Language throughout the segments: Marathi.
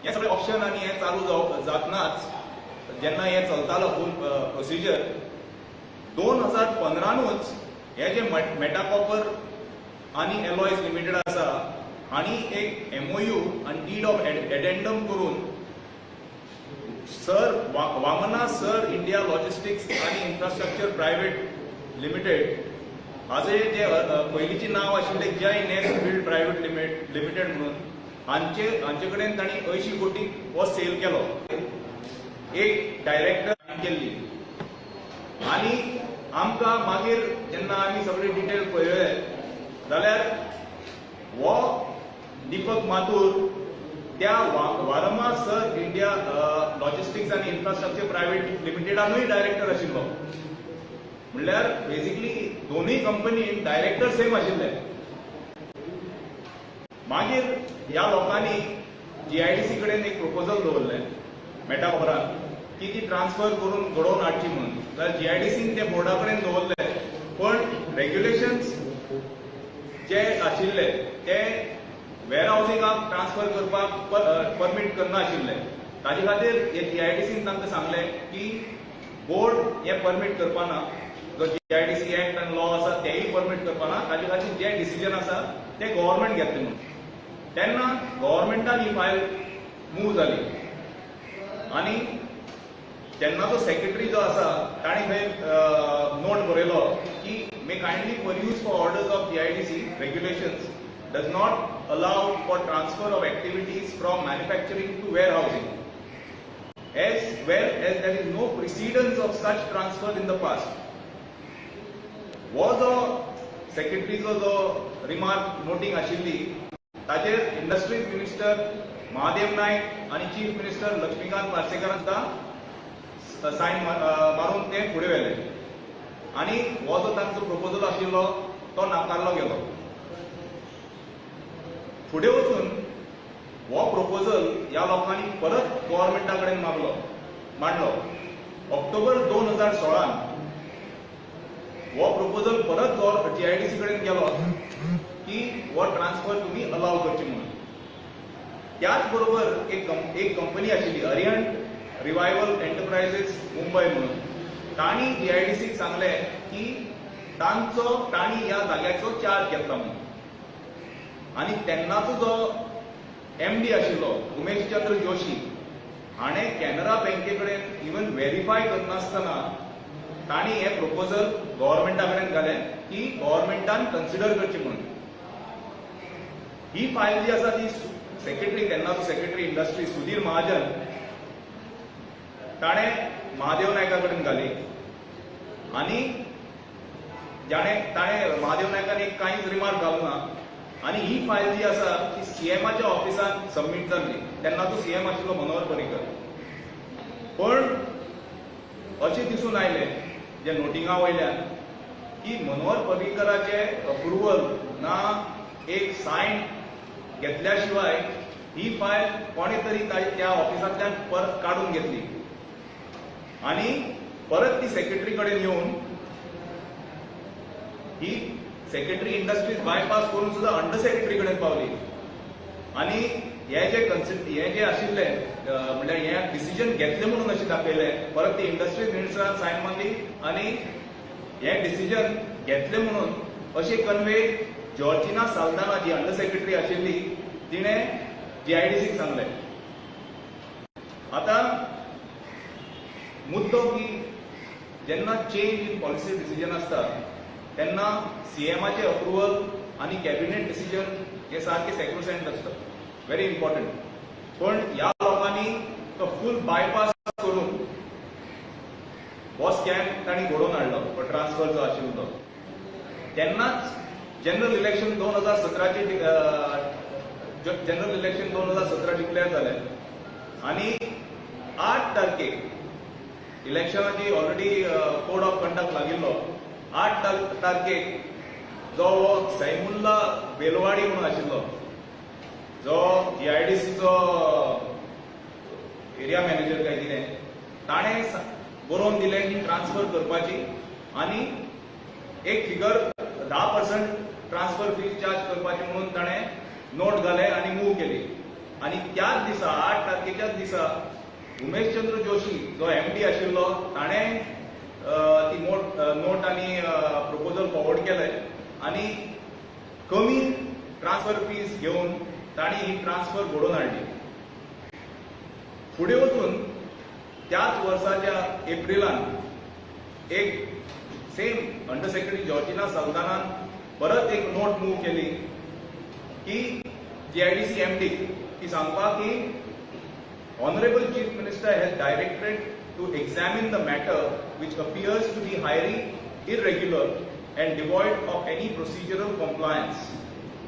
हे सगळे ऑप्शन आणि हे चालू जातनाच जेन्ना हे चलतालो फूल प्रोसिजर 2015नूच हे जे मेटाकॉपर आणि एलॉयज लिमिटेड आसा हांणी एक MOU आणि डीड ऑफ एडेंडम करून सर वामना सर इंडिया लॉजिस्टिक्स आणि इन्फ्रास्ट्रक्चर प्रायव्हेट लिमिटेड हाजे जे पयलींचे नाव आशिल्ले जय नेस्ट बिल्ड प्रायव्हेट लिमिटेड म्हणून हांचे कडेन तांणी 80 कोटी हो सेल केलो. एक डायरेक्टर केल्ली आनी आमकां मागीर जेन्ना आमी सगळे डिटेल पळयले जाल्यार हो दीपक माथूर त्या वारमा सर इंडिया लॉजिस्टिक्स आणि इन्फ्रास्ट्रक्चर प्रायव्हेट लिमिटेडानूय डायरेक्टर आशिल्लो. म्हणल्यार बेसिकली दोनूय कंपनीन डायरेक्टर सेम आशिल्ले. मागीर ह्या लोकांनी GIDC कडेन एक प्रपोजल दवरलें मेटाकॉपरान की ती ट्रान्सफर करून घडोवन हाडची म्हणून. तर GIDCन ते बोर्डा कडेन दवरले पण रेग्युलेशन्स जे आशिल्ले ते वेअर हाऊसिंगाक ट्रान्सफर करपाक परमीट करना आशिल्ले. ताजे खातीर GIDCन तांकां सांगलें की बोर्ड हे परमीट करपाना, जो GIDC एक्ट आनी लॉ आसा तेय परमीट करपाना. ताजे खातीर जे डिसिजन आसा ते गव्हर्नमेंट घेतले म्हणून. तेन्ना गव्हर्नमेंटान ही फायल मूव जाली आनी तेन्नाचो सेक्रेटरी जो आसा ताणें थंय नोट बरयलो की may kindly produce for orders of GIDC regulations does not allow for transfer of activities from manufacturing to warehousing, as well as there is no precedence of such transfer in the past. Was a secretary जो रिमार्क नोटिंग आशिल्ली ताचेर इंडस्ट्रीज मिनिस्टर महादेव नायक आणि चीफ मिनिस्टर लक्ष्मीकांत पार्सेकरान सुद्धा सायन मारून ते फुडें व्हेले आनी हो जो तांचो प्रपोजल आशिल्लो तो नाकारलो गेलो. फुडें वचून हो प्रपोजल ह्या लोकांनी परत गव्हर्नमेंटा कडेन मांडलो. ऑक्टोबर 2016 हो प्रपोजल परत GIDC कडेन गेलो की हो ट्रान्सफर तुम्ही अलाव करची म्हणून. त्याच बरोबर एक कंपनी आशिल्ली अरिहंट रिवायवल एंटरप्राइजेस मुंबई म्हणून. तांणी GIDCक सांगलें की तांणी ह्या जाग्याचो चार्ज घेतला म्हणून. आनी तेन्नाचो जो MD आशिल्लो उमेश चंद्र जोशी हाणें कॅनरा बँके कडेन इवन व्हेरीफाय करनासतना तांणी हे प्रपोजल गव्हर्नमेंटा कडेन घालें की गव्हर्नमेंटान कन्सिडर करची म्हणून. ही फायल जी आसा ती सेक्रेटरी तेन्नाचो सेक्रेटरी इंडस्ट्री सुधीर महाजन ताणें महादेव नायका कडेन घाली आनी ताणें महादेव नायकान एक कांयच रिमार्क घालूना आनी ही फायल जी आसा ती CMच्या ऑफिसान सबमीट जाल्ली. तेन्नाचो CM आशिल्लो मनोहर पर्रीकर. पण अशें दिसून आयलें जे नोटिंगा वयल्यान की मनोहर पर्रीकराचे अप्रुवल ना एक सायन घेतल्या शिवाय ही फायल कोणे तरी त्या ऑफिसांतल्यान परत काढून घेतली आनी परत ती सेक्रेटरी कडेन येवन ही सेक्रेटरी इंडस्ट्रीज बायपास करून सुद्धा अंडर सेक्रेटरी कडेन पावली आनी हे जे आशिल्ले म्हणजे हे डिसिजन घेतले म्हणून अशें दाखयलें. परत ती इंडस्ट्रीज मिनिस्टरान सायन मारली आनी हे डिसिजन घेतले म्हणून अशें कन्वे जॉर्जिना साल्दाना जी अंडर सेक्रेटरी आशिल्ली तिणें GIDCक सांगलें. आता मुद्दो की जेन्ना चेंज इन पॉलिसी डिसिजन आसता तेन्ना CMचे अप्रुवल आणि कॅबिनेट डिसिजन हे सारखे सॅक्रोसेंट असतं, व्हेरी इम्पॉर्टंट. पण ह्या लोकांनी तो फुल बायपास करून हो स्कॅम तांणी घडोवन हाडलो ट्रान्सफर जो आशिल्लो तो. तेन्नाच जनरल इलेक्शन 2017 डिक्लेअर जाले आनी 8 तारखेक इलेक्शनाची ऑलरेडी कोड ऑफ कंडक्ट लागिल्लो. 8 तारखेक जो सैमुल्ला बेलवाडी म्हणून आशिल्लो जो GIDCचो एरिया मॅनेजर काय कितें ताणें बरोवन दिलें की ट्रान्सफर करपाची आनी एक फिगर 10% ट्रान्सफर फी चार्ज करपाची म्हणून ताणें नोट घालें आनी मूव केली. आणि त्याच दिसा 8 तारखेच्याच दिसा उमेशचंद्र जोशी जो MD आशिल्लो ताणें ती नोट आणि प्रपोजल फॉरवर्ड केले आणि कमी ट्रान्सफर फीज घेऊन ताणी ही ट्रान्सफर घडोवन हाडली. फुडें वचून त्याच वर्साच्या एप्रिलांत एक सेम अंडर सेक्रेटरी जॉर्जिना सल्तानान परत एक नोट मूव केली की GIDC MD की सांगपा की Honorable Chief Minister has directed to examine the matter which appears to be highly irregular and devoid of any procedural compliance,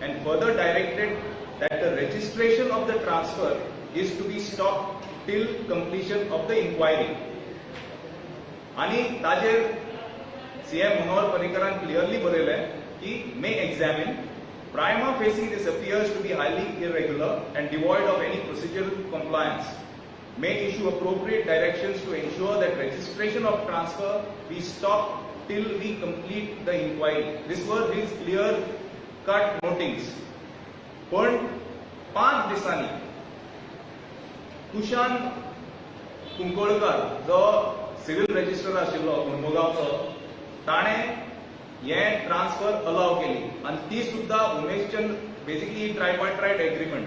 and further directed that the registration of the transfer is to be stopped till completion of the inquiry. आणि ताजेर CM मनोहर पर्रीकरान क्लियरली बरयलें की may examine. Prima facie, this appears to be highly irregular and devoid of any procedural compliance. May issue appropriate directions to ensure that registration of transfer be stopped till we complete the inquiry. These were his clear-cut notings. पण 5 दिसांनी तुषार कुंकळकर जो सिव्हिल रजिस्टर आशिल्लो मुरमुगांवचो ताणें हे ट्रान्सफर अलाव केली आणि ती सुद्धा उमेशचंद्र बेसिकली ट्रायपार्टायट एग्रीमेंट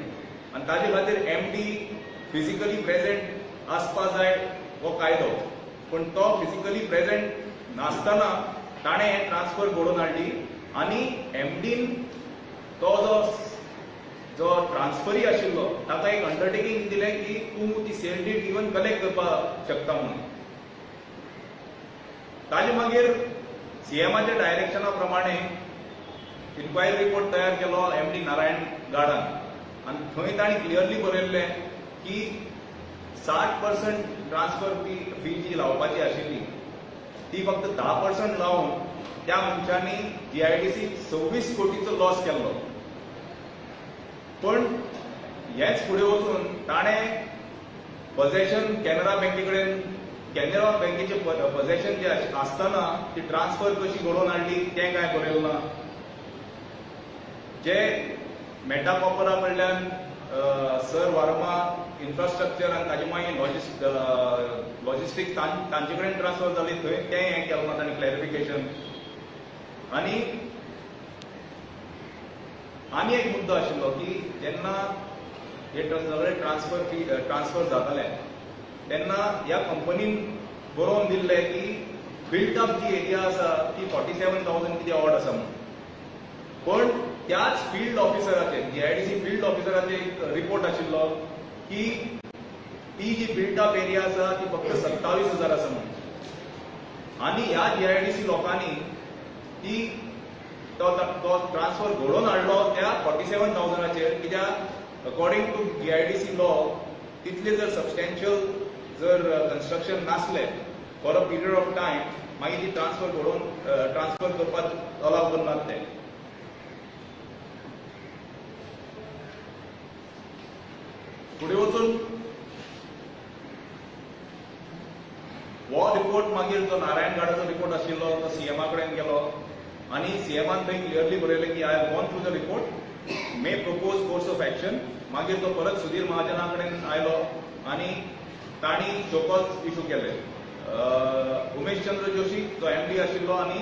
आणि ताजे खातीर MD फिजिकली प्रेझेंट आसपा जाय हो कायदो, पण तो फिजिकली प्रेझेंट नासतना ताणें हे ट्रान्सफर घडोवन हाडली आणि MDन तो जो ट्रान्सफरी आशिल्लो ताका एक अंडरटेकिंग दिलें की तूं ती सेल डीड इवन कलेक्ट करपाक शकता म्हणून. ताजे मागीर CMच्या डायरेक्शना प्रमाणे इन्क्वायरी रिपोर्ट तयार केलो MD नारायण गाडान आणि थंय ताणी क्लियरली बरयल्लें की 60% ट्रान्सफर फी जी लावपाची आशिल्ली ती फक्त 10% लावून त्या मनशांनी GIDC 26 कोटीचो लॉस केल्लो. पण हेच फुडें वचून ताणें पोझेशन कॅनरा बँके कडेन कॅनरा बँकेचे पोझेशन जे आसतना ती ट्रान्सफर कशी घडोवन हाडली तें काय बरयलें ना. जे मेटा कॉपरा कडल्यान सर वर्मा इन्फ्रास्ट्रक्चर आनी ताजे मागीर लॉजिस्टिक्स तांचे कडेन ट्रान्सफर जाली थंय तें हें केलें ना तांणी क्लॅरिफिकेशन. आनी एक मुद्दो आशिल्लो की जेन्ना हे सगळे ट्रान्सफर जाताले तेन्ना ह्या कंपनीन बरोवन दिल्लें की बिल्ट अप जी एरिया आसा ती 47,000 कितें ऑड आसा म्हणून. पण त्याच फील्ड ऑफिसराचे GIDC फील्ड ऑफिसराचे एक रिपोर्ट आशिल्लो की ती जी बिल्ट अप एरिया आसा ती फक्त 27,000 आसा म्हणून. आणि ह्या GIDC लोकांनी ती तो ट्रान्सफर घडोवन हाडलो त्या 47,000चेर कित्याक अकॉर्डिंग टू GIDC लॉ तितले जर सबस्टॅन्शियल जर कन्स्ट्रक्शन नासले for a period of time मागीर ती ट्रान्सफर करपाक अलाव करनात ते. फुडें वचून हो रिपोर्ट मागीर जो नारायण गाडाचो रिपोर्ट आशिल्लो तो CMA कडेन गेलो आणि CMAन थंय क्लियरली बरयलें की I have gone through the report may propose course of action. मागीर तो परत सुधीर महाजना कडेन आयलो आणि तांणी शोकॉज इश्यू केले. उमेशचंद्र जोशी जो MD आशिल्लो आणि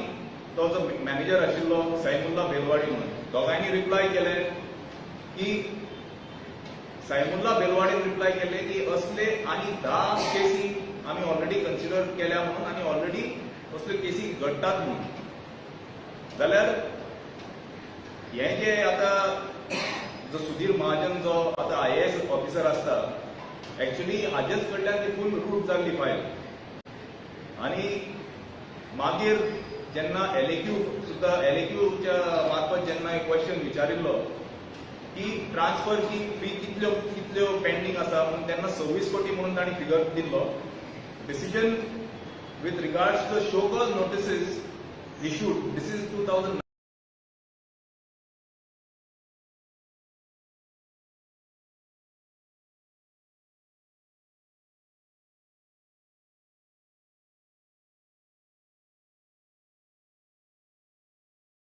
तो जो मॅनेजर आशिल्लो सैमुल्ला बेलवाडी म्हणून दोगांयनी रिप्लाय केले की सैमुल्ला बेलवाडीन रिप्लाय केले की असले आनी 10 केसी आम्ही ऑलरेडी कन्सिडर केल्या म्हणून आणि ऑलरेडी असल्यो केसी घडटात म्हणून. जाल्यार हे जे आता जो सुधीर महाजन जो आता IAS ऑफिसर आसता एक्चुअली हाजेच कडल्यान ती फूल रूट जाल्ली फायल. आणि मागीर जेन्ना LAQच्या मार्फत जेन्ना एक क्वेश्चन विचारिल्लो की ट्रान्सफर फी कितल्यो पेंडिंग आसा म्हणून तेन्ना 26 कोटी म्हणून तांणी फिगर दिल्लो. Decision with regards to show cause notices issued, this is 2009.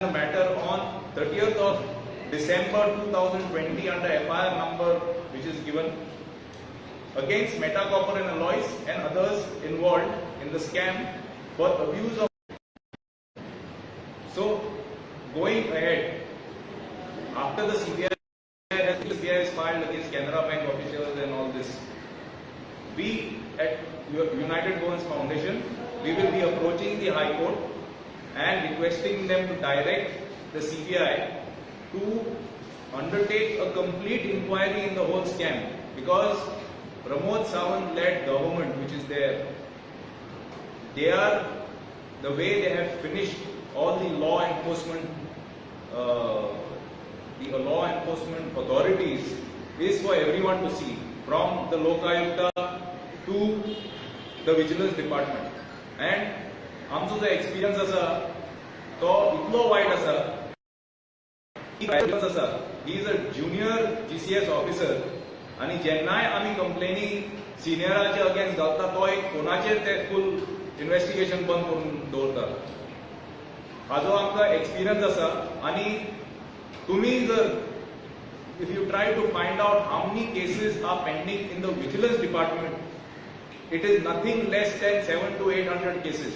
Matter on 30th of December 2020 under FIR number which is given against Meta Copper and Alloys and others involved in the scam for abuse of. So, going ahead, after the CBI has filed against Canara Bank officials and all this, we at United Goans Foundation, we will be approaching the High Court and requesting them to direct the CBI to undertake a complete inquiry in the whole scam, because Pramod Sawant-led government which is there, they are, the way they have finished all the law enforcement authorities is for everyone to see, from the Lokayukta to the Vigilance Department. And आमचो जो एक्सपिरियन्स आसा तो इतलो वायट आसा, he is a junior GCS officer, आणि जेन्नाय आमी कंप्लेनी सिनियराचे अगेन्स्ट घालता तो एक फोनाचेर ते फुल इन्व्हेस्टिगेशन बंद करून दवरता. हाजो आमकां एक्सपिरियन्स आसा. आणि तुम्ही जर if you try to find out how many cases are pending in the Vigilance Department, it is nothing less than 700 to 800 cases.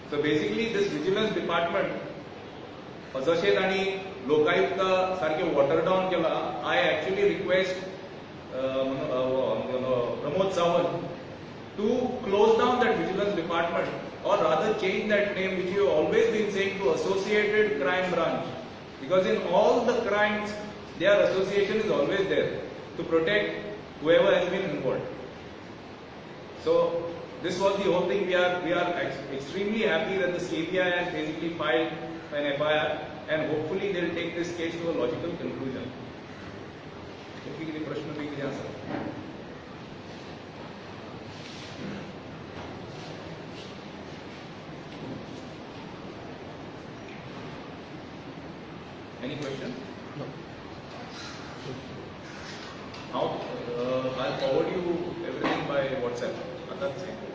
So basically this Vigilance Department, जशें तांणी लोकायुक्ता सारकें वॉटर डावन केला, I actually request Pramod Sawant to close down that Vigilance Department, or rather change that name, which you have always been saying, to Associated Crime Branch, because in all the crimes their association is always there to protect whoever has been involved. So this was the whole thing. We are extremely happy that the CBI has basically filed an FIR, and hopefully they will take this case to a logical conclusion. प्रश्न भी किया sir? Any question? No. How? I'll forward you everything by WhatsApp. That's it.